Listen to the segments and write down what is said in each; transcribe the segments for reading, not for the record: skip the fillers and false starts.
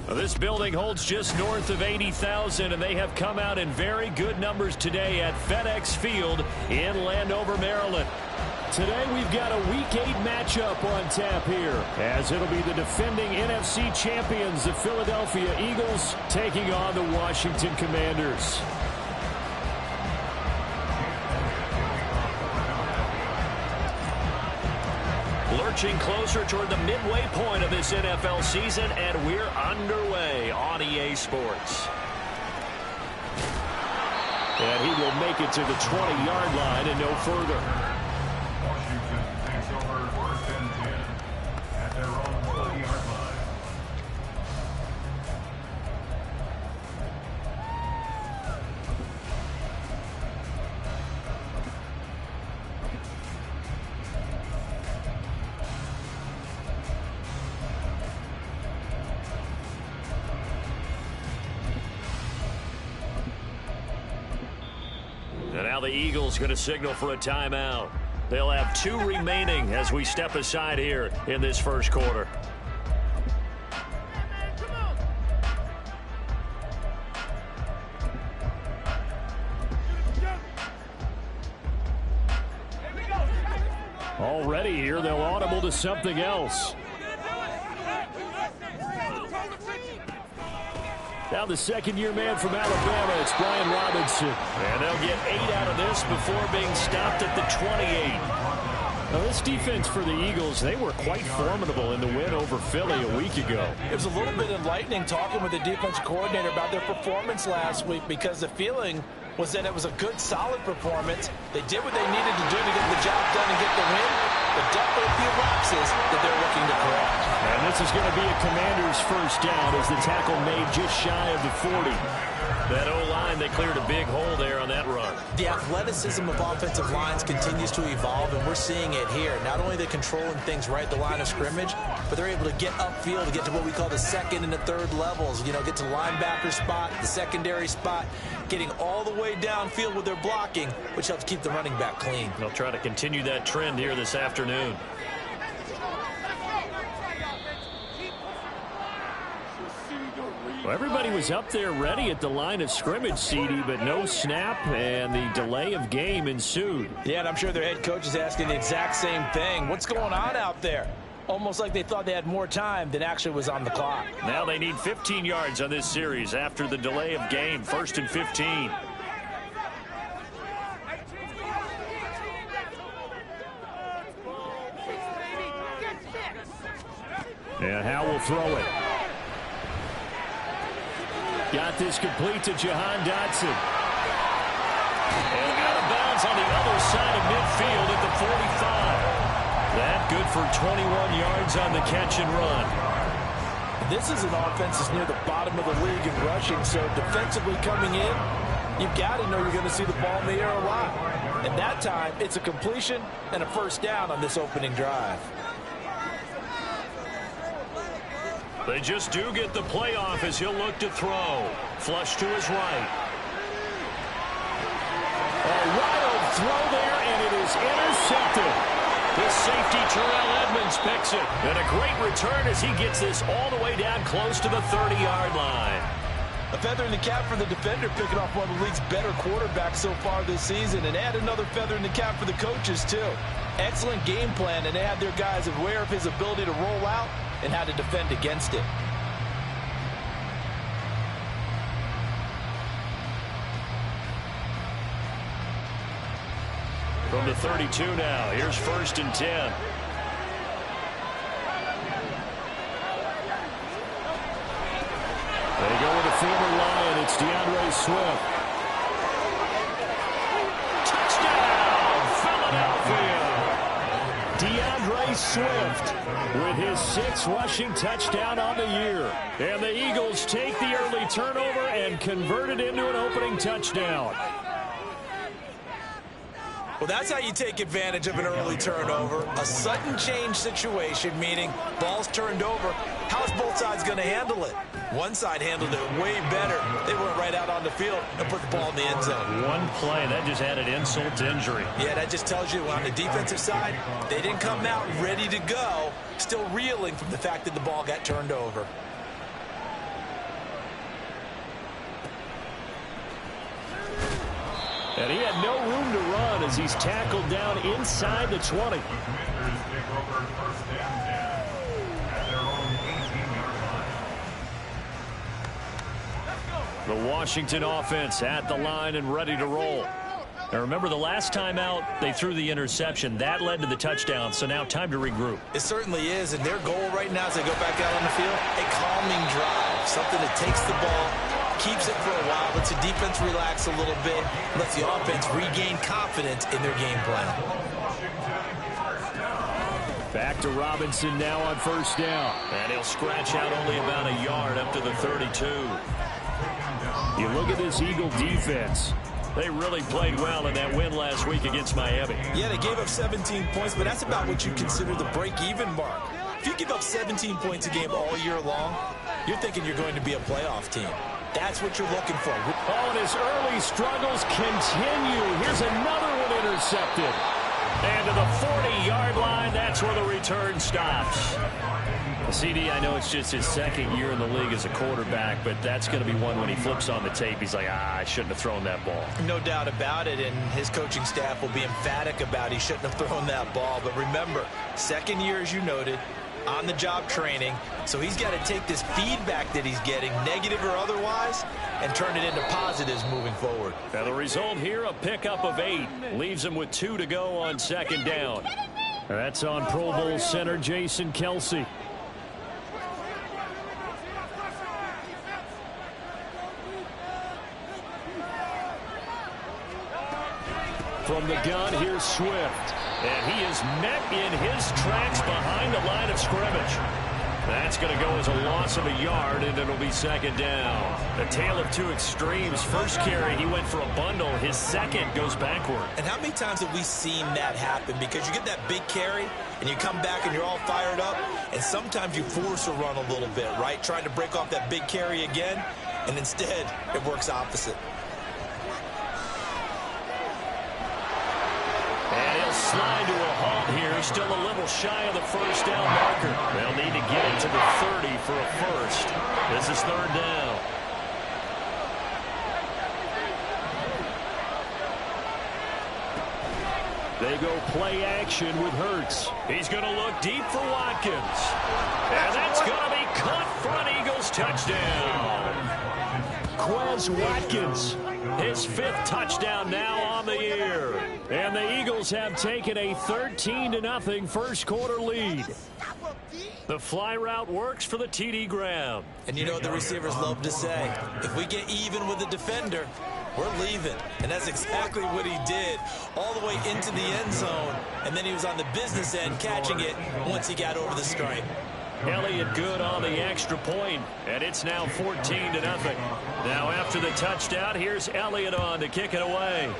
Well, this building holds just north of 80,000, and they have come out in very good numbers today at FedEx Field in Landover, Maryland. Today we've got a Week 8 matchup on tap here, as it'll be the defending NFC champions, the Philadelphia Eagles, taking on the Washington Commanders. Lurching closer toward the midway point of this NFL season, and we're underway on EA Sports. And he will make it to the 20-yard line and no further. Washington takes over first and 10 at their own 20-yard line. And now the Eagles going to signal for a timeout. They'll have 2 remaining as we step aside here in this first quarter. Already here, they'll audible to something else. Now the second-year man from Alabama, it's Brian Robinson. And they'll get 8 out of this before being stopped at the 28. Now this defense for the Eagles, they were quite formidable in the win over Philly a week ago. It was a little bit enlightening talking with the defense coordinator about their performance last week, because the feeling was that it was a good, solid performance. They did what they needed to do to get the job done and get the win, but definitely a few lapses that they're looking to correct. And this is going to be a Commanders first down as the tackle made just shy of the 40. That O-line, they cleared a big hole there on that run. The athleticism of offensive lines continues to evolve, and we're seeing it here. Not only are they controlling things right at the line of scrimmage, but they're able to get upfield to get to what we call the second and the third levels. You know, get to the linebacker spot, the secondary spot, getting all the way downfield with their blocking, which helps keep the running back clean. They'll try to continue that trend here this afternoon. Well, everybody was up there ready at the line of scrimmage, CD, but no snap, and the delay of game ensued. Yeah, and I'm sure their head coach is asking the exact same thing. What's going on out there? Almost like they thought they had more time than actually was on the clock. Now they need 15 yards on this series after the delay of game, 1st and 15. And Howe will throw it. Got this complete to Jahan Dotson. And out of bounds on the other side of midfield at the 45. That good for 21 yards on the catch and run. This is an offense that's near the bottom of the league in rushing, so defensively coming in, you've got to know you're going to see the ball in the air a lot. And that time, it's a completion and a first down on this opening drive. They just do get the playoff as he'll look to throw. Flush to his right. A wild throw there, and it is intercepted. The safety, Terrell Edmonds, picks it. And a great return as he gets this all the way down close to the 30-yard line. A feather in the cap for the defender, picking off one of the league's better quarterbacks so far this season, and add another feather in the cap for the coaches, too. Excellent game plan, and they had their guys aware of his ability to roll out and how to defend against it. From the 32 now, here's 1st and 10. They go with a former Lion. It's DeAndre Swift. Touchdown, Philadelphia! DeAndre Swift with his 6th rushing touchdown on the year. And the Eagles take the early turnover and convert it into an opening touchdown. Well, that's how you take advantage of an early turnover. A sudden change situation, meaning ball's turned over. How's both sides going to handle it? One side handled it way better. They went right out on the field and put the ball in the end zone. One play, that just added insult to injury. Yeah, that just tells you on the defensive side, they didn't come out ready to go, still reeling from the fact that the ball got turned over. And he had no room to run as he's tackled down inside the 20. The Washington offense at the line and ready to roll. Now remember, the last time out, they threw the interception. That led to the touchdown, so now time to regroup. It certainly is, and their goal right now as they go back out on the field, a calming drive, something that takes the ball, keeps it for a while, lets the defense relax a little bit, lets the offense regain confidence in their game plan. Back to Robinson now on first down. And he'll scratch out only about a yard up to the 32. You look at this Eagle defense. They really played well in that win last week against Miami. Yeah, they gave up 17 points, but that's about what you consider the break-even mark. If you give up 17 points a game all year long, you're thinking you're going to be a playoff team. That's what you're looking for. Oh, and his early struggles continue. Here's another one intercepted. And to the 40-yard line, that's where the return stops. CD, I know it's just his second year in the league as a quarterback, but that's going to be one when he flips on the tape. He's like, I shouldn't have thrown that ball. No doubt about it, and his coaching staff will be emphatic about he shouldn't have thrown that ball. But remember, second year, as you noted, on-the-job training, so he's got to take this feedback that he's getting, negative or otherwise, and turn it into positives moving forward. Now the result here, a pickup of 8. Leaves him with 2 to go on second down. That's on Pro Bowl center Jason Kelce. From the gun, here's Swift. And he is met in his tracks behind the line of scrimmage. That's going to go as a loss of a yard, and it'll be second down. A tale of two extremes. First carry, he went for a bundle. His second goes backward. And how many times have we seen that happen? Because you get that big carry, and you come back and you're all fired up, and sometimes you force a run a little bit, right? Trying to break off that big carry again, and instead it works opposite. And he'll slide to a halt here. Still a little shy of the first down marker. They'll need to get it to the 30 for a first. This is third down. They go play action with Hurts. He's going to look deep for Watkins. And that's going to be caught for an Eagles touchdown. Quez Watkins, his 5th touchdown now on the year. And the Eagles have taken a 13-0 first quarter lead. The fly route works for the TD Graham. And you know what the receivers love to say? If we get even with the defender, we're leaving. And that's exactly what he did, all the way into the end zone. And then he was on the business end catching it once he got over the stripe. Elliott good on the extra point, and it's now 14-0. Now after the touchdown, here's Elliott on to kick it away.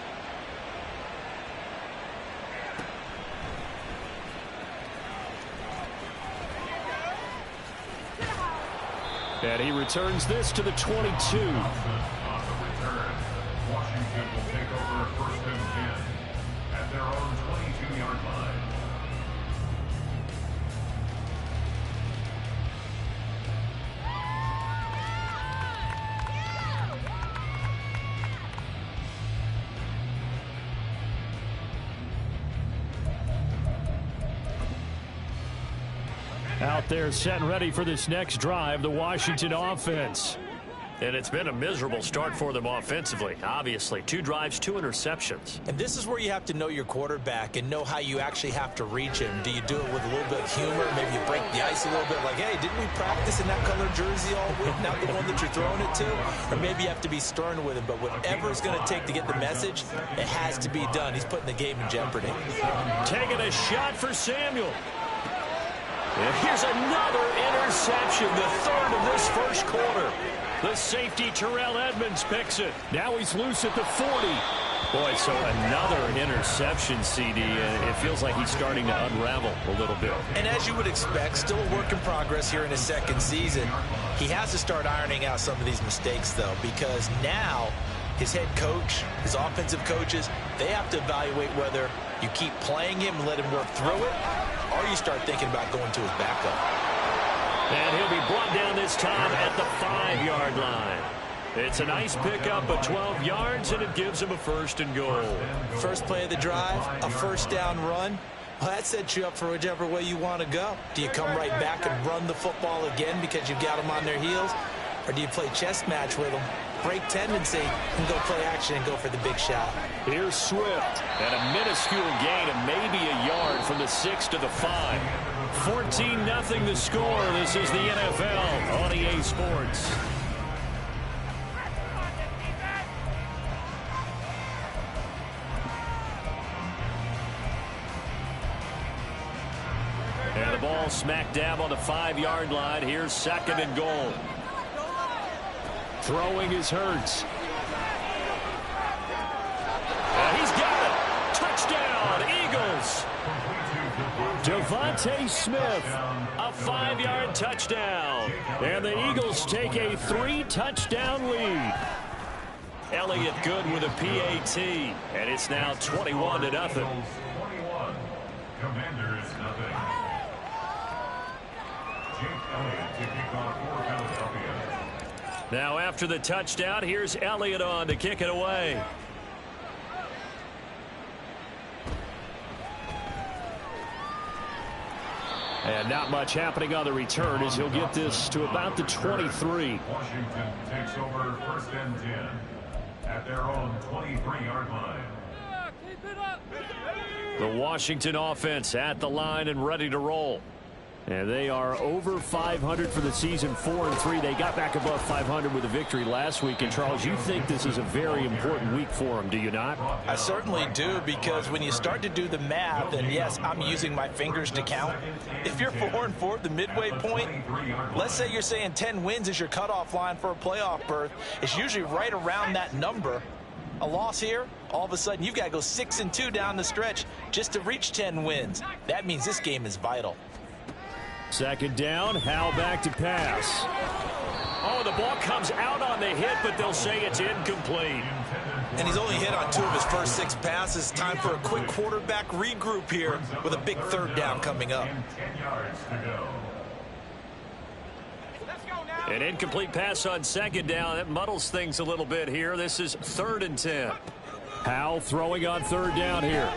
And he returns this to the 22. On the return, Washington will take over first and 10 at their own 22-yard line. Out there set and ready for this next drive, the Washington offense. And it's been a miserable start for them offensively. Obviously, 2 drives, 2 interceptions. And this is where you have to know your quarterback and know how you actually have to reach him. Do you do it with a little bit of humor? Maybe you break the ice a little bit like, hey, didn't we practice in that color jersey all week? Not the one that you're throwing it to? Or maybe you have to be stern with him. But whatever it's going to take to get the message, it has to be done. He's putting the game in jeopardy. Taking a shot for Samuel. And here's another interception, the 3rd of this first quarter. The safety, Terrell Edmonds, picks it. Now he's loose at the 40. Boy, so another interception, CD, and it feels like he's starting to unravel a little bit. And as you would expect, still a work in progress here in his second season. He has to start ironing out some of these mistakes, though, because now his head coach, his offensive coaches, they have to evaluate whether you keep playing him and let him work through it, or you start thinking about going to his backup. And he'll be brought down this time at the 5-yard line. It's a nice pickup of 12 yards, and it gives him a 1st and goal. First play of the drive, a 1st down run. Well, that sets you up for whichever way you want to go. Do you come right back and run the football again because you've got them on their heels? Or do you play chess match with them, break tendency, and go play action and go for the big shot? Here's Swift, and a minuscule gain of maybe a yard from the 6 to the 5. 14-0 the score. This is the NFL on EA Sports. And the ball smack dab on the 5-yard line. Here's 2nd and goal. Throwing is Hurts. And he's got it. Touchdown, Eagles. Devontae Smith, a 5-yard touchdown. And the Eagles take a 3-touchdown lead. Elliott good with a PAT. And it's now 21-0. 21. Commanders nothing. Jake Elliott to kick off for Philadelphia. Now after the touchdown, here's Elliott on to kick it away. And not much happening on the return as he'll get this to about the 23. Washington takes over 1st and 10 at their own 23-yard line. The Washington offense at the line and ready to roll. And they are over 500 for the season, 4-3. They got back above 500 with a victory last week. And, Charles, you think this is a very important week for them, do you not? I certainly do, because when you start to do the math, and yes, I'm using my fingers to count. If you're 4-4 at the midway point, let's say you're saying 10 wins is your cutoff line for a playoff berth. It's usually right around that number. A loss here, all of a sudden you've got to go 6-2 down the stretch just to reach 10 wins. That means this game is vital. 2nd down, Howell back to pass. Oh, the ball comes out on the hit, but they'll say it's incomplete. And he's only hit on 2 of his first 6 passes. Time for a quick quarterback regroup here with a big 3rd down coming up. 10 yards to go. An incomplete pass on 2nd down. That muddles things a little bit here. This is 3rd and 10. Howell throwing on 3rd down here.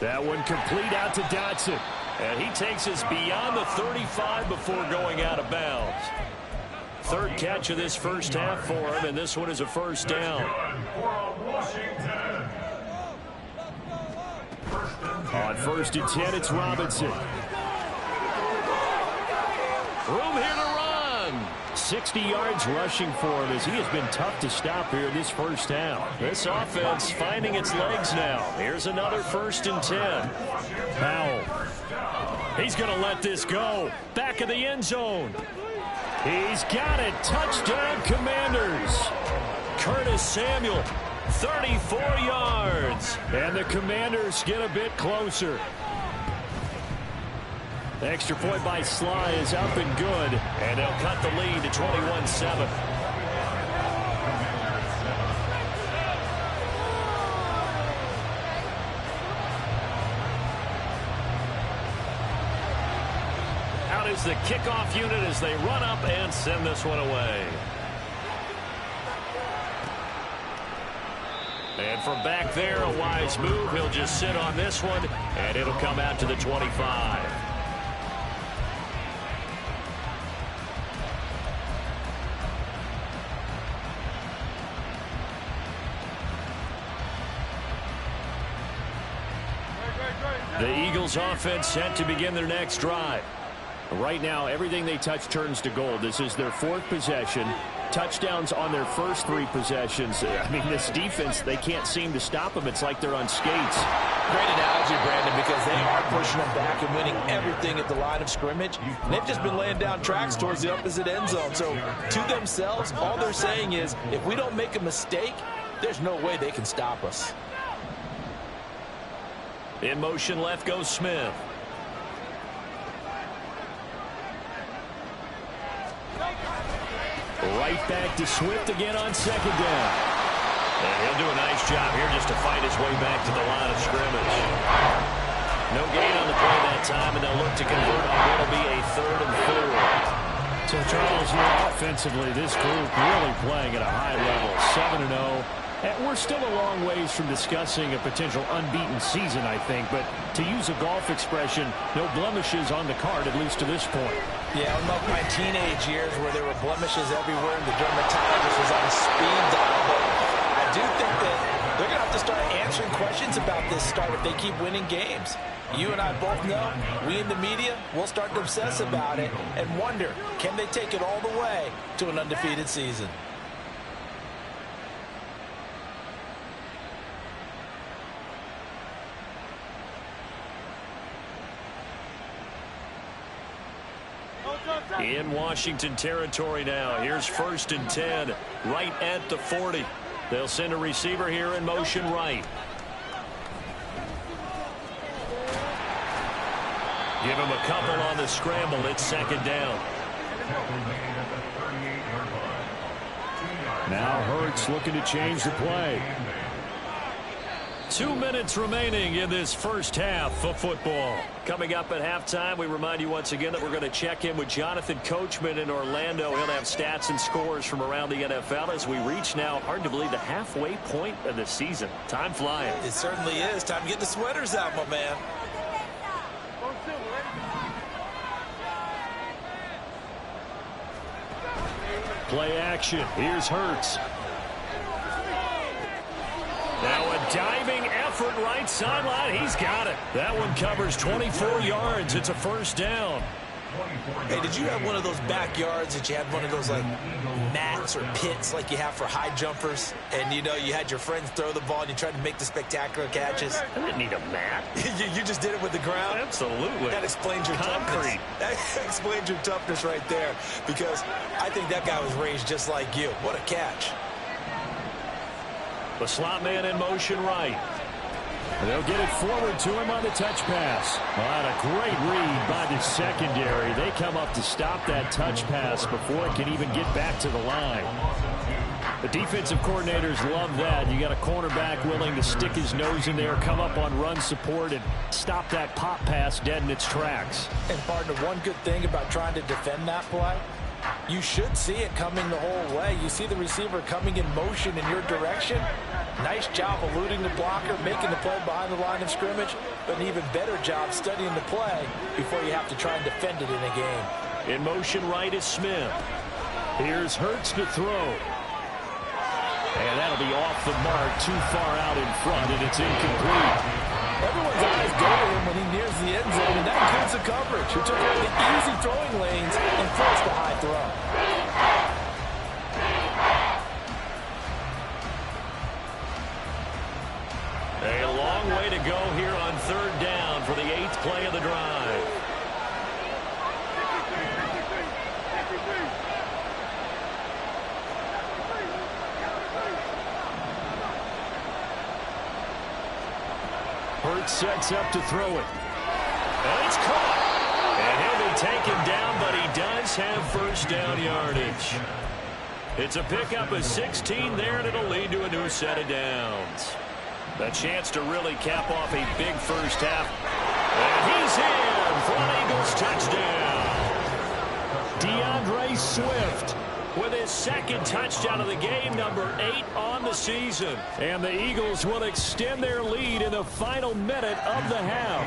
That one complete out to Dotson. And he takes us beyond the 35 before going out of bounds. 3rd catch of this first half for him, and this one is a 1st down. On 1st and 10, it's Robinson. Room here to run. 60 yards rushing for him as he has been tough to stop here in this first half. This offense finding its legs now. Here's another 1st and 10. Howell. He's going to let this go. Back of the end zone. He's got it. Touchdown, Commanders. Curtis Samuel, 34 yards. And the Commanders get a bit closer. The extra point by Sly is up and good. And they'll cut the lead to 21-7. Is the kickoff unit as they run up and send this one away. And from back there, a wise move. He'll just sit on this one, and it'll come out to the 25. The Eagles offense set to begin their next drive. Right now, everything they touch turns to gold. This is their 4th possession. Touchdowns on their first 3 possessions. I mean, this defense, they can't seem to stop them. It's like they're on skates. Great analogy, Brandon, because they are pushing them back and winning everything at the line of scrimmage. And they've just been laying down tracks towards the opposite end zone. So, to themselves, all they're saying is, if we don't make a mistake, there's no way they can stop us. In motion left goes Smith. Right back to Swift again on 2nd down. And he'll do a nice job here just to fight his way back to the line of scrimmage. No gain on the play that time, and they'll look to convert on what will be a 3rd and 4. So, Charles, offensively, this group really playing at a high level, 7-0. And we're still a long ways from discussing a potential unbeaten season, I think. But to use a golf expression, no blemishes on the card, at least to this point. Yeah, unlike my teenage years where there were blemishes everywhere and the dermatologist was on speed dial. But I do think that they're going to have to start answering questions about this start if they keep winning games. You and I both know, we in the media, we'll start to obsess about it and wonder, can they take it all the way to an undefeated season? In Washington territory now. Here's 1st and 10, right at the 40. They'll send a receiver here in motion right. Give him a couple on the scramble. It's 2nd down. Now Hurts looking to change the play. 2 minutes remaining in this first half of football. Coming up at halftime, we remind you once again that we're going to check in with Jonathan Coachman in Orlando. He'll have stats and scores from around the NFL as we reach now, hard to believe, the halfway point of the season. Time flying. It certainly is. Time to get the sweaters out, my man. Play action. Here's Hurts. Now a diving effort right sideline. He's got it. That one covers 24 yards. It's a 1st down. Hey, did you have one of those backyards that you had one of those like mats or pits like you have for high jumpers? And you know, you had your friends throw the ball and you tried to make the spectacular catches? I didn't need a mat. you just did it with the ground? Absolutely. That explains your toughness. That explains your toughness right there, because I think that guy was raised just like you. What a catch. The slot man in motion right. They'll get it forward to him on the touch pass. Well, a great read by the secondary. They come up to stop that touch pass before it can even get back to the line. The defensive coordinators love that. You got a cornerback willing to stick his nose in there, come up on run support, and stop that pop pass dead in its tracks. And, partner, one good thing about trying to defend that play, you should see it coming the whole way. You see the receiver coming in motion in your direction. Nice job eluding the blocker, making the play behind the line of scrimmage, but an even better job studying the play before you have to try and defend it in a game. In motion right is Smith. Here's Hurts to throw. And that'll be off the mark, too far out in front, and it's incomplete. Everyone's eyes go to him when he nears the end zone, and that includes the coverage, who took one of the easy throwing lanes and forced the high throw. A long way to go here on 3rd down for the 8th play of the drive. Hurts sets up to throw it. And it's caught. And he'll be taken down, but he does have 1st down yardage. It's a pickup of 16 there, and it'll lead to a new set of downs. A chance to really cap off a big first half. And he's in for an Eagles touchdown. DeAndre Swift with his 2nd touchdown of the game, number 8 on the season. And the Eagles will extend their lead in the final minute of the half.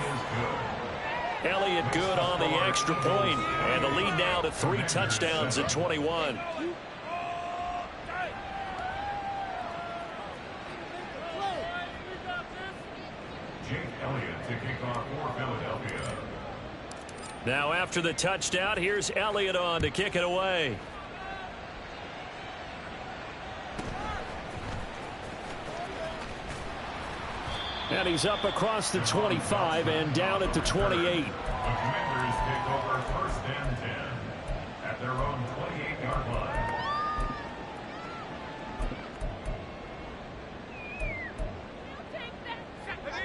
Elliott good on the extra point, and the lead now to 3 touchdowns at 21. Now after the touchdown, here's Elliott on to kick it away. And he's up across the 25 and down at the 28. The Commanders take over 1st and 10 at their own 28-yard line.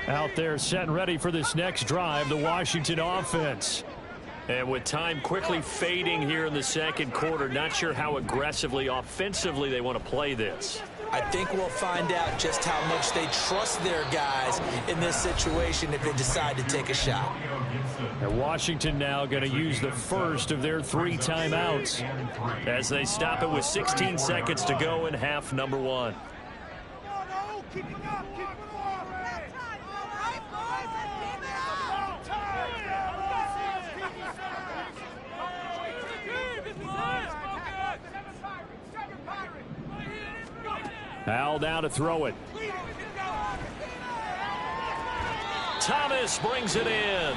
Out there set and ready for this next drive, the Washington offense. And with time quickly fading here in the 2nd quarter, not sure how aggressively, offensively they want to play this. I think we'll find out just how much they trust their guys in this situation if they decide to take a shot. And Washington now going to use the first of their 3 timeouts as they stop it with 16 seconds to go in half number 1. Hal now to throw it. Thomas brings it in.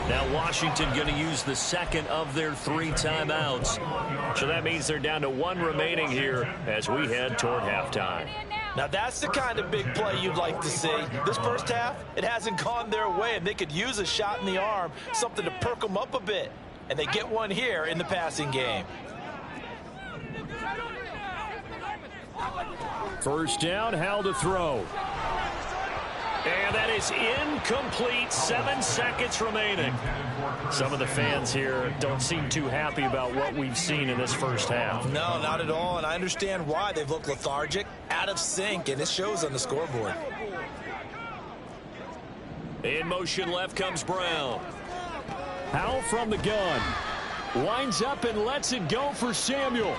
Now Washington going to use the second of their 3 timeouts. So that means they're down to 1 remaining here as we head toward halftime. Now that's the kind of big play you'd like to see. This first half, it hasn't gone their way, and they could use a shot in the arm, something to perk them up a bit. And they get one here in the passing game. First down, Hal to throw. And that is incomplete. 7 seconds remaining. Some of the fans here don't seem too happy about what we've seen in this first half. No, not at all, and I understand why. They've looked lethargic, out of sync, and it shows on the scoreboard. In motion left comes Brown. Hal from the gun. Winds up and lets it go for Samuel.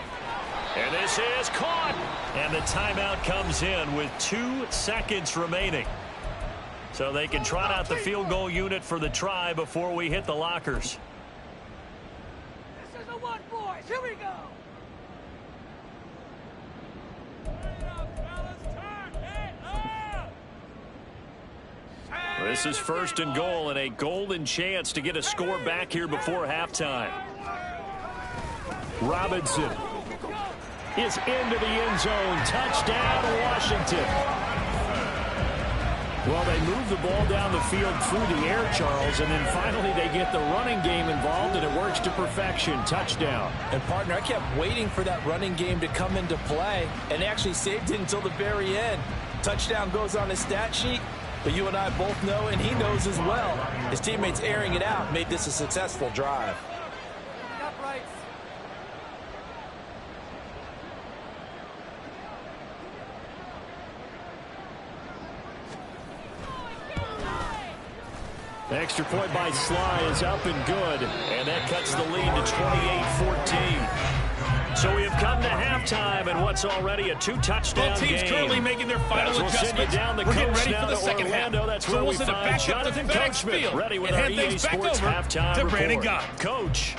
And this is caught. And the timeout comes in with 2 seconds remaining. So they can trot out the field goal unit for the try before we hit the lockers. This is the one, boys. Here we go. This is first and goal and a golden chance to get a score back here before halftime. Robinson is into the end zone. Touchdown, Washington. Well, they move the ball down the field through the air, Charles, and then finally they get the running game involved, and it works to perfection. Touchdown. And, partner, I kept waiting for that running game to come into play, and they actually saved it until the very end. Touchdown goes on his stat sheet, but you and I both know, and he knows as well, his teammates airing it out made this a successful drive. Extra point by Sly is up and good, and that cuts the lead to 28-14. So we have come to halftime, and what's already a 2-touchdown game. Both teams currently making their final adjustments. We'll down the We're getting coach ready now for the to second Orlando. half. That's So where we'll we send it find back up to Jonathan FedEx Coachman, Field ready with and our hand EA things back Sports over halftime to Brandon report. Gott. Coach.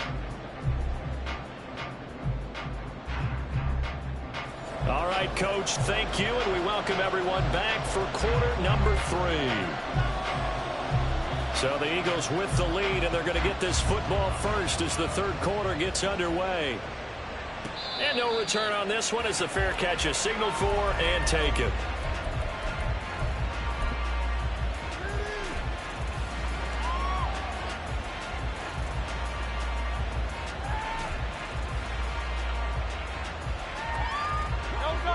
All right, Coach, thank you, and we welcome everyone back for quarter number 3. So the Eagles with the lead, and they're going to get this football first as the third quarter gets underway. And no return on this one as the fair catch is signaled for and taken.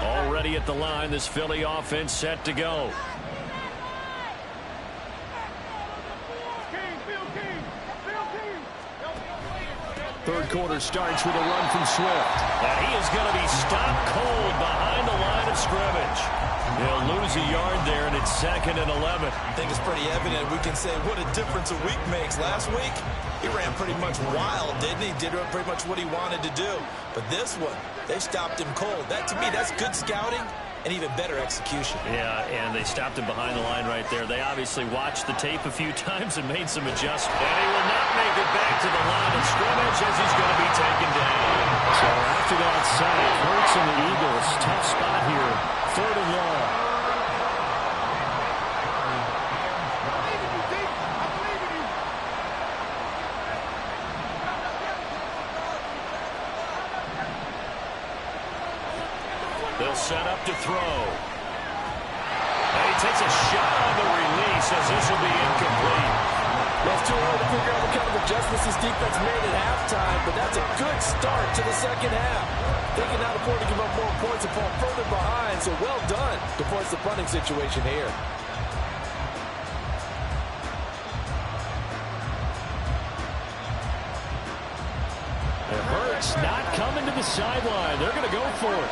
Already at the line, this Philly offense set to go. Third quarter starts with a run from Swift. And he is going to be stopped cold behind the line of scrimmage. He'll lose a yard there, and it's 2nd and 11. I think it's pretty evident. We can say what a difference a week makes. Last week, he ran pretty much wild, didn't he? Did pretty much what he wanted to do. But this one, they stopped him cold. That, to me, that's good scouting and even better execution. Yeah, and they stopped him behind the line right there. They obviously watched the tape a few times and made some adjustments. And he will not make it back to the line of scrimmage as he's going to be taken down. So after that sack, Hurts and the Eagles, tough spot here. 3rd and long. They'll set up to throw. And he takes a shot on the release as this will be incomplete. Well, it's too early to figure out what kind of adjustments this defense made at halftime, but that's a good start to the second half. They cannot afford to give up more points and fall further behind, so well done to force the punting situation here. It hurts not coming to the sideline. They're going to go for it.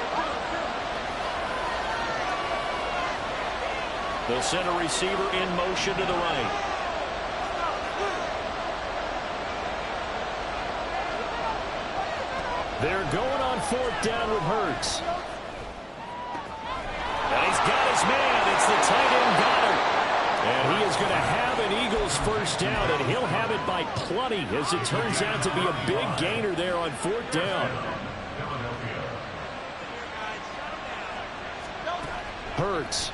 They'll send a receiver in motion to the right. They're going on 4th down with Hurts. And he's got his man. It's the tight end Goddard. And he is going to have an Eagles first down, and he'll have it by plenty, as it turns out to be a big gainer there on 4th down. Hurts.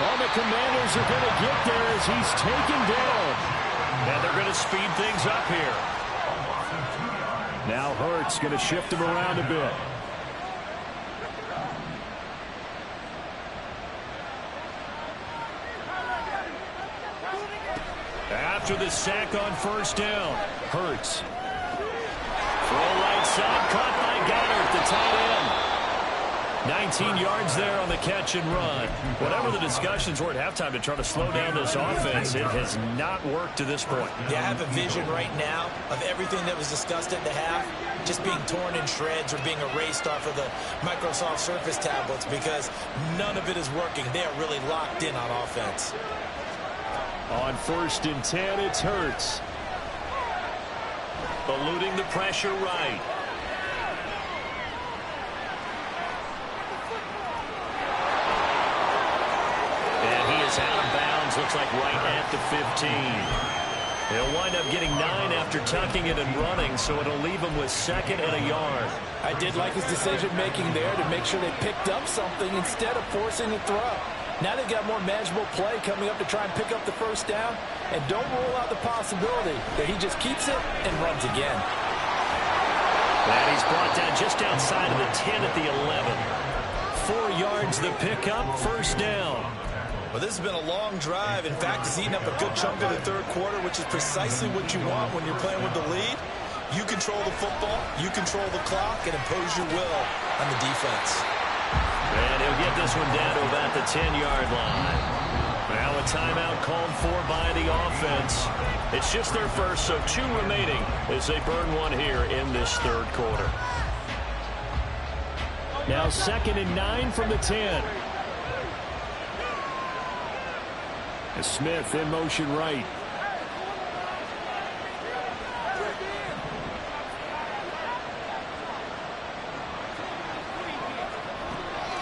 All the Commanders are going to get there as he's taken down. And they're going to speed things up here. Now Hurts going to shift him around a bit. After the sack on 1st down, Hurts. Throw right side, caught by Goddard, the tight end. 19 yards there on the catch and run. Whatever the discussions were at halftime to try to slow down this offense, it has not worked to this point. Yeah, I have a vision right now of everything that was discussed at the half just being torn in shreds or being erased off of the Microsoft Surface tablets, because none of it is working. They are really locked in on offense. On 1st and 10, it's Hurts. Eluding the pressure right. And he is out of bounds, looks like right at the 15. He'll wind up getting 9 after tucking it and running, so it'll leave him with 2nd and a yard. I did like his decision-making there to make sure they picked up something instead of forcing a throw. Now they've got more manageable play coming up to try and pick up the first down, and don't rule out the possibility that he just keeps it and runs again. And he's brought down just outside of the 10 at the 11. 4 yards the pickup, first down. Well, this has been a long drive. In fact, it's eaten up a good chunk of the 3rd quarter, which is precisely what you want when you're playing with the lead. You control the football, you control the clock, and impose your will on the defense. And he'll get this one down to about the 10-yard line. Now a timeout called for by the offense. It's just their first, so 2 remaining as they burn one here in this 3rd quarter. Now 2nd and 9 from the 10. Smith in motion right.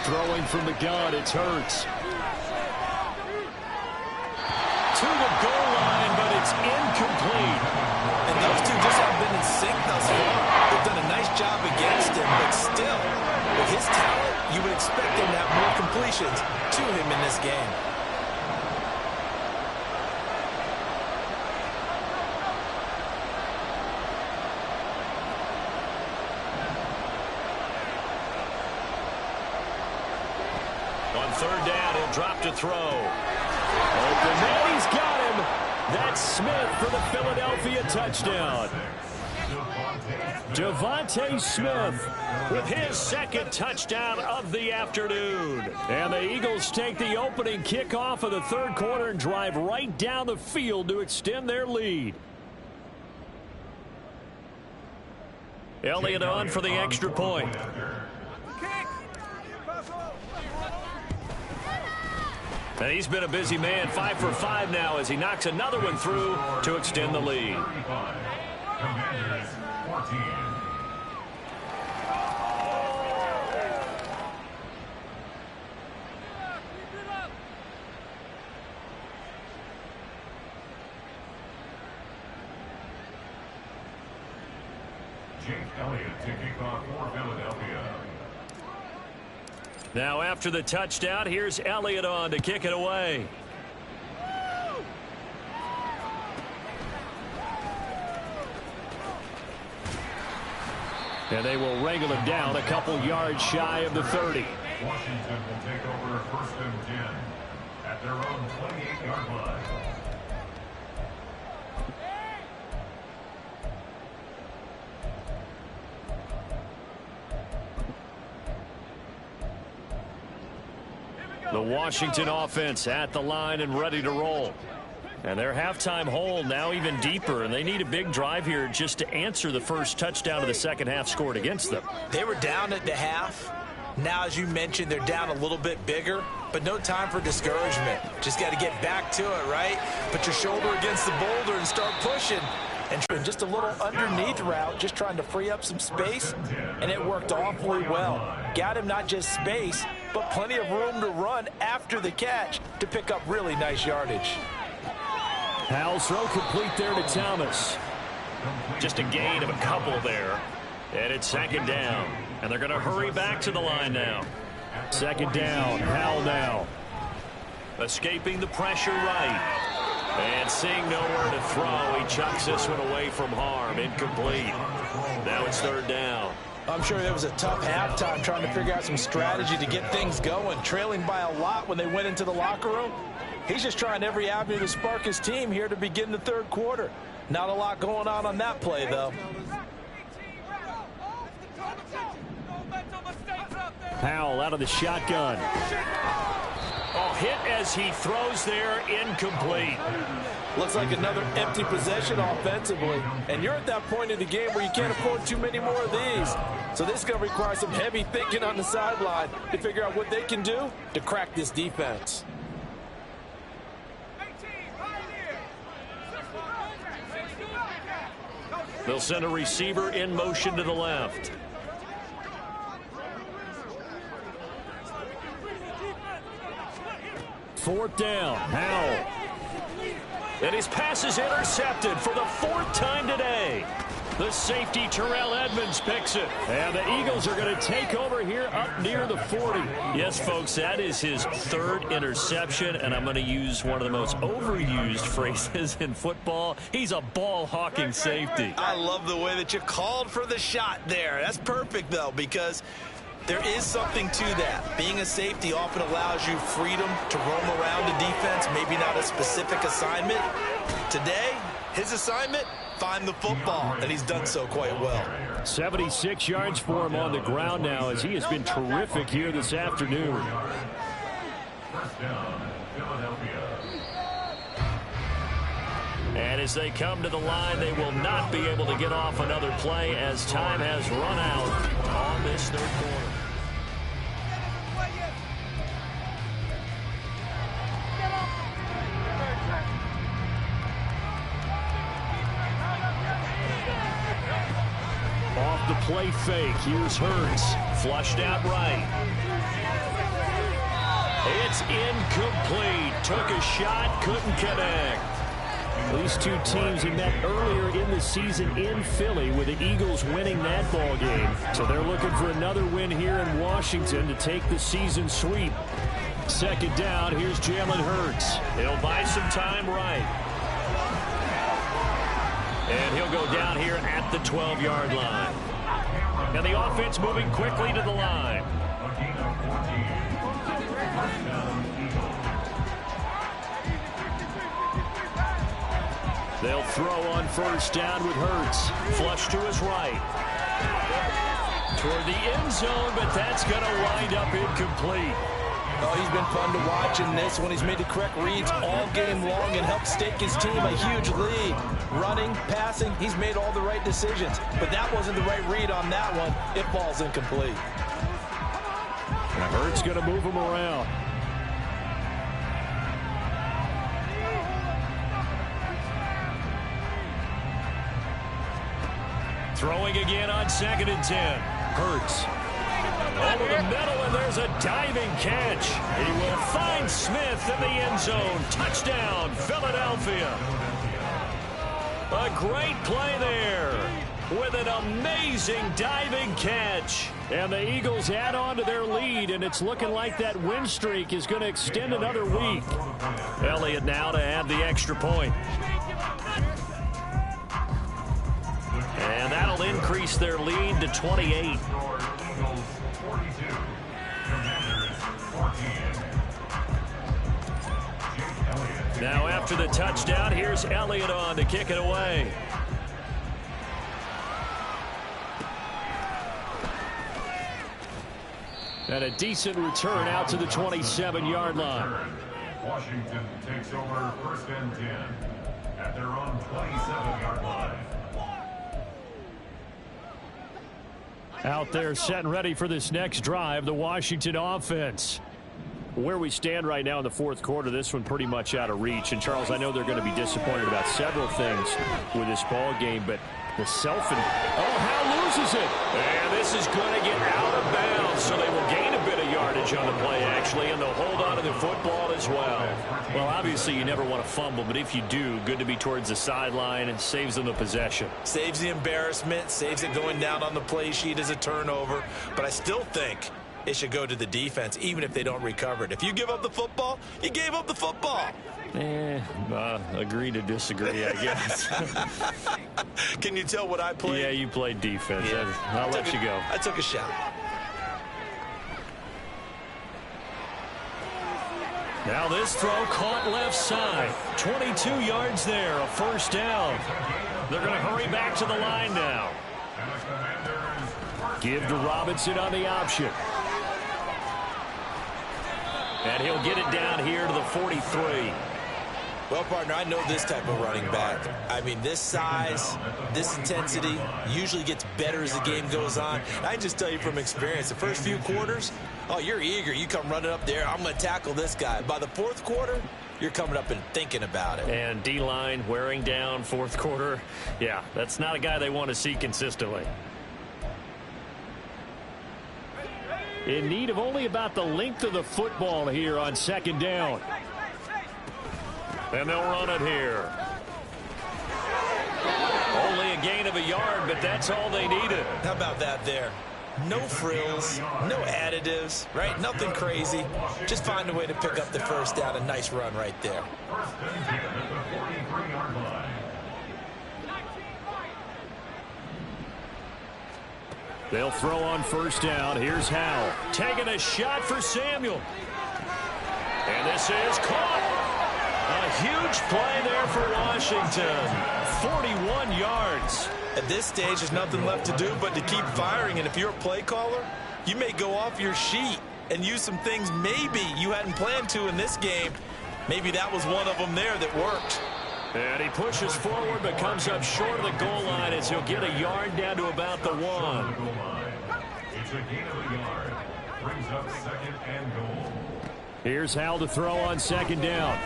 Throwing from the gun, it's Hurts. To the goal line, but it's incomplete. And those two just haven't been in sync thus far. They've done a nice job against him, but still, with his talent, you would expect him to have more completions to him in this game. On 3rd down, he'll drop to throw. Open man, he's got him. That's Smith for the Philadelphia touchdown. Devontae Smith with his 2nd touchdown of the afternoon. And the Eagles take the opening kickoff of the 3rd quarter and drive right down the field to extend their lead. Elliott on for the extra point. And he's been a busy man, 5 for 5 now as he knocks another one through to extend the lead. Commanders 14. Jake Elliott to kick off for Philadelphia. Now after the touchdown, here's Elliott on to kick it away. And they will wrangle him down a couple yards shy of the 30. Washington will take over 1st and 10 at their own 28-yard line. The Washington offense at the line and ready to roll. And their halftime hole now even deeper, and they need a big drive here just to answer the first touchdown of the 2nd half scored against them. They were down at the half. Now, as you mentioned, they're down a little bit bigger, but no time for discouragement. Just got to get back to it, right? Put your shoulder against the boulder and start pushing. And just a little underneath route, just trying to free up some space, and it worked awfully well. Got him not just space, but plenty of room to run after the catch to pick up really nice yardage. Howell's throw complete there to Thomas. Just a gain of a couple there. And it's second down. And they're going to hurry back to the line now. Second down, Howell now. Escaping the pressure right. And seeing nowhere to throw, he chucks this one away from harm. Incomplete. Now it's third down. I'm sure it was a tough halftime trying to figure out some strategy to get things going. Trailing by a lot when they went into the locker room. He's just trying every avenue to spark his team here to begin the third quarter. Not a lot going on that play, though. Howell out of the shotgun. Oh, hit as he throws there, incomplete. Looks like another empty possession offensively. And you're at that point in the game where you can't afford too many more of these. So this is going to require some heavy thinking on the sideline to figure out what they can do to crack this defense. They'll send a receiver in motion to the left. Fourth down, Howell. And his pass is intercepted for the fourth time today. The safety, Terrell Edmonds, picks it. And the Eagles are going to take over here up near the 40. Yes, folks, that is his third interception, and I'm going to use one of the most overused phrases in football. He's a ball-hawking safety. I love the way that you called for the shot there. That's perfect, though, because there is something to that. Being a safety often allows you freedom to roam around the defense, maybe not a specific assignment. Today, his assignment, find the football, and he's done so quite well. 76 yards for him on the ground now as he has been terrific here this afternoon. First down, Philadelphia. And as they come to the line, they will not be able to get off another play as time has run out on this third quarter. Off the play fake, here's Hurts. Flushed out right. It's incomplete. Took a shot, couldn't connect. These two teams have met earlier in the season in Philly with the Eagles winning that ball game. So they're looking for another win here in Washington to take the season sweep. Second down, here's Jalen Hurts. He'll buy some time right. And he'll go down here at the 12-yard line. And the offense moving quickly to the line. They'll throw on first down with Hurts. Flush to his right. Toward the end zone, but that's going to wind up incomplete. Oh, he's been fun to watch in this one. He's made the correct reads all game long and helped stake his team a huge lead. Running, passing, he's made all the right decisions. But that wasn't the right read on that one. It falls incomplete. And Hurts going to move him around. Throwing again on 2nd and 10. Hurts. Over the middle, and there's a diving catch. He will find Smith in the end zone. Touchdown, Philadelphia. A great play there with an amazing diving catch. And the Eagles add on to their lead, and it's looking like that win streak is going to extend another week. Elliott now to add the extra point. And that'll increase their lead to 28. Now after the touchdown, here's Elliott on to kick it away. And a decent return out to the 27-yard line. Washington takes over 1st and 10 at their own 27-yard line. Out there set and ready for this next drive, the Washington offense. Where we stand right now in the fourth quarter, this one pretty much out of reach. And, Charles, I know they're going to be disappointed about several things with this ball game, but the Howe loses it. And this is going to get out of bounds, so they will gain a bit of yardage on the play, actually, and they'll hold on to the football as well. Well, obviously, you never want to fumble, but if you do, good to be towards the sideline and saves them the possession. Saves the embarrassment, saves it going down on the play sheet as a turnover, but I still think it should go to the defense, even if they don't recover it. If you give up the football, you gave up the football. Agree to disagree, I guess. Can you tell what I played? Yeah, you played defense. Yeah. I'll let you go. I took a shot. Now this throw caught left side. 22 yards there, a first down. They're going to hurry back to the line now. Give to Robinson on the option. And he'll get it down here to the 43. Well, partner, I know this type of running back. I mean, this size, this intensity usually gets better as the game goes on. I just tell you from experience, the first few quarters, oh, you're eager. You come running up there, I'm going to tackle this guy. By the fourth quarter, you're coming up and thinking about it. And D-line wearing down fourth quarter. Yeah, that's not a guy they want to see consistently. In need of only about the length of the football here on second down. And they'll run it here. Only a gain of a yard, but that's all they needed. How about that there? No frills, no additives, right? Nothing crazy. Just find a way to pick up the first down. A nice run right there. They'll throw on first down. Here's Howe. Taking a shot for Samuel. And this is caught. A huge play there for Washington. 41 yards. At this stage, there's nothing left to do but to keep firing. And if you're a play caller, you may go off your sheet and use some things maybe you hadn't planned to in this game. Maybe that was one of them there that worked. And he pushes forward but comes up short of the goal line as he'll get a yard down to about the 1. It's a gain of a yard. Brings up second and goal. Here's Hal to throw on second down.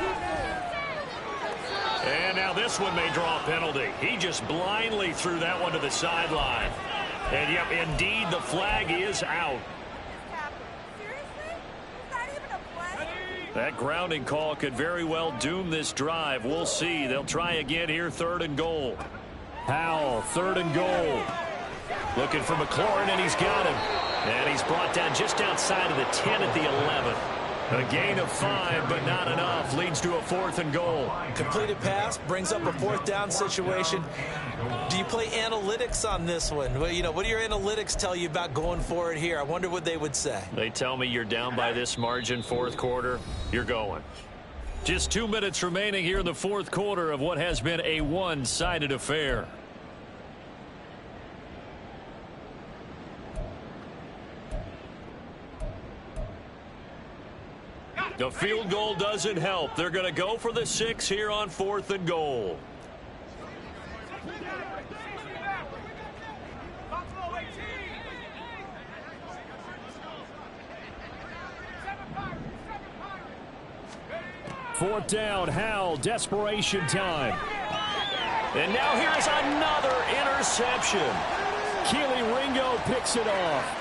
And now this one may draw a penalty. He just blindly threw that one to the sideline. And, yep, indeed, the flag is out. That grounding call could very well doom this drive. We'll see. They'll try again here, 3rd and goal. Howell, 3rd and goal. Looking for McLaurin, and he's got him. And he's brought down just outside of the 10 at the 11. A gain of 5, but not enough. Leads to a 4th and goal. Completed pass brings up a 4th down situation. Do you play analytics on this one? Well, you know, what do your analytics tell you about going for it here? I wonder what they would say. They tell me you're down by this margin, 4th quarter. You're going. Just 2 minutes remaining here in the 4th quarter of what has been a one-sided affair. The field goal doesn't help. They're going to go for the 6 here on 4th and goal. Fourth down, Howell, desperation time. And now here's another interception. Keely Ringo picks it off.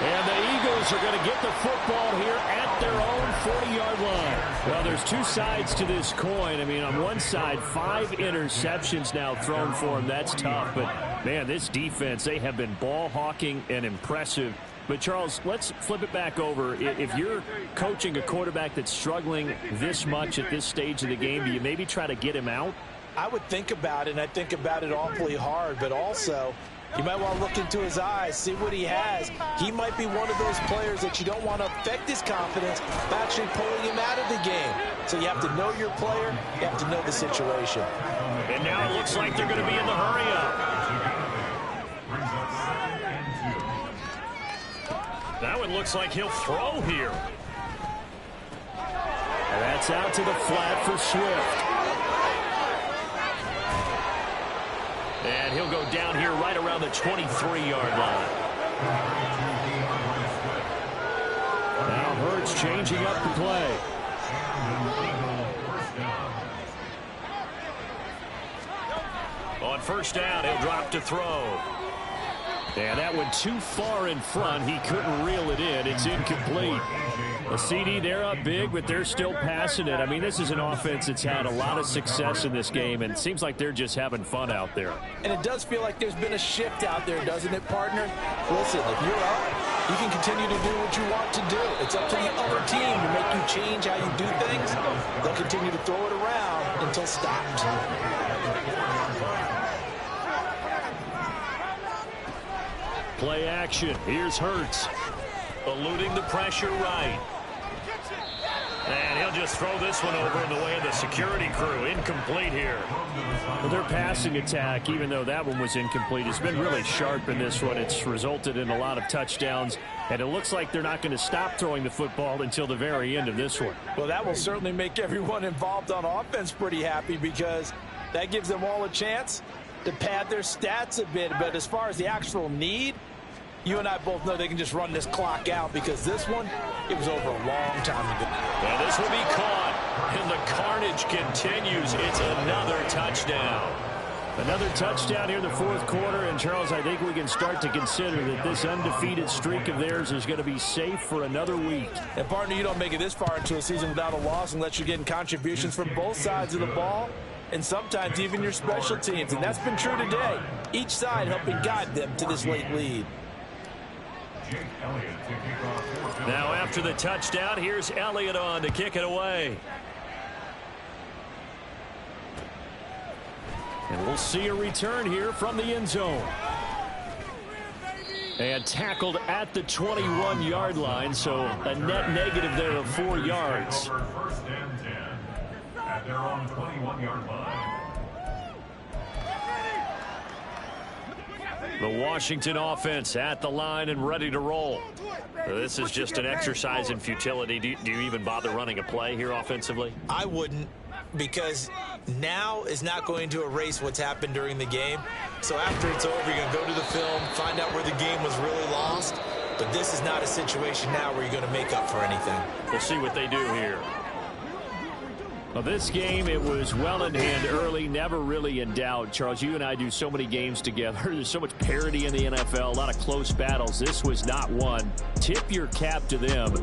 And the Eagles are going to get the football here at their own 40-yard line. Well, there's two sides to this coin. I mean, on one side, 5 interceptions now thrown for them. That's tough. But, man, this defense, they have been ball hawking and impressive. But, Charles, let's flip it back over. If you're coaching a quarterback that's struggling this much at this stage of the game, do you maybe try to get him out? I would think about it, and I think about it awfully hard. But also, you might want to look into his eyes, see what he has. He might be one of those players that you don't want to affect his confidence by actually pulling him out of the game. So you have to know your player. You have to know the situation. And now it looks like they're going to be in the hurry-up. That one looks like he'll throw here. And that's out to the flat for Swift. And he'll go down here right around the 23-yard line. Now Hurts starts changing up the play. On first down, he'll drop to throw. And that went too far in front. He couldn't reel it in. It's incomplete. A CD, they're up big, but they're still passing it. I mean, this is an offense that's had a lot of success in this game, and it seems like they're just having fun out there. And it does feel like there's been a shift out there, doesn't it, partner? Listen, if you're up, you can continue to do what you want to do. It's up to the other team to make you change how you do things. They'll continue to throw it around until stopped. Play action. Here's Hurts. Eluding the pressure right. And he'll just throw this one over in the way of the security crew. Incomplete here. Well, their passing attack, even though that one was incomplete, has been really sharp in this one. It's resulted in a lot of touchdowns, and it looks like they're not going to stop throwing the football until the very end of this one. Well, that will certainly make everyone involved on offense pretty happy because that gives them all a chance to pad their stats a bit. But as far as the actual need, you and I both know they can just run this clock out because this one, it was over a long time ago. Well, this will be caught, and the carnage continues. It's another touchdown. Another touchdown here in the fourth quarter, and Charles, I think we can start to consider that this undefeated streak of theirs is going to be safe for another week. And partner, you don't make it this far into a season without a loss unless you're getting contributions from both sides of the ball, and sometimes even your special teams, and that's been true today. Each side helping guide them to this late lead. Now after the touchdown, here's Elliott on to kick it away. And we'll see a return here from the end zone. And tackled at the 21-yard line, so a net negative there of 4 yards. First and 10 at their own 21-yard line. The Washington offense at the line and ready to roll. This is just an exercise in futility. Do you even bother running a play here offensively? I wouldn't, because now is not going to erase what's happened during the game. So after it's over, you're going to go to the film, find out where the game was really lost. But this is not a situation now where you're going to make up for anything. We'll see what they do here. Well, this game, it was well in hand early, never really in doubt. Charles, you and I do so many games together. There's so much parity in the NFL, a lot of close battles. This was not one. Tip your cap to them